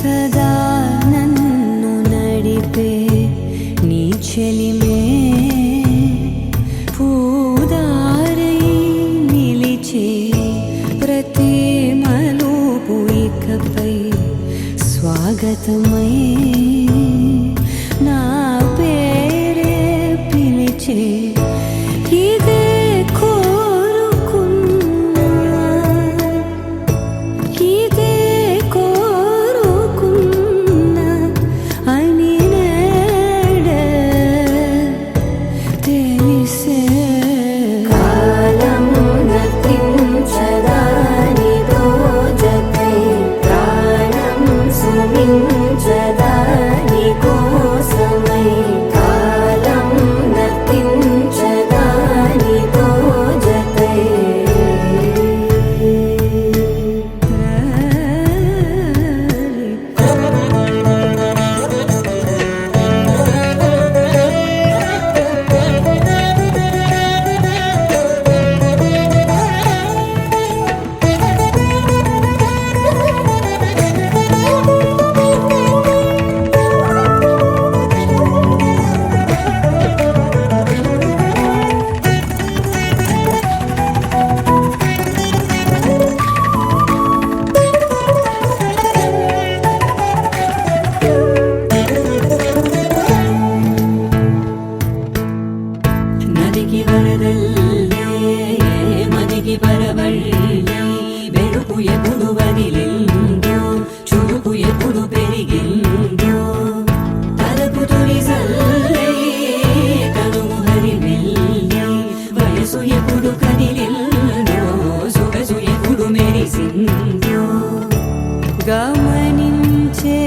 సదా నన్ను నడిపే నీ చెలిమే పూదారై నిలిచే ప్రతి మలుపు ఇకపై స్వాగతమై నా పేరే పిలిచే ఇదే కోరుకున్నా ఇదే కోరుకున్నా అని నేడే తెలిసే కాలం నతించదా నీతో జతై ప్రాణం సుమించదా నీ కోసమై కాలం నతించదా నీతో జతై నదికి వరదల్లే మదికి పరవళ్ళే వెలుపు ఎప్పుడు వదిలిందో చురుకు ఎప్పుడు పెరిగిందో తలపు తొలి సల్లే కనుము హరివెల్లే వయసు ఎప్పుడు కదిలిందో సొగసు ఎప్పుడు మెరిసిందో గమనించే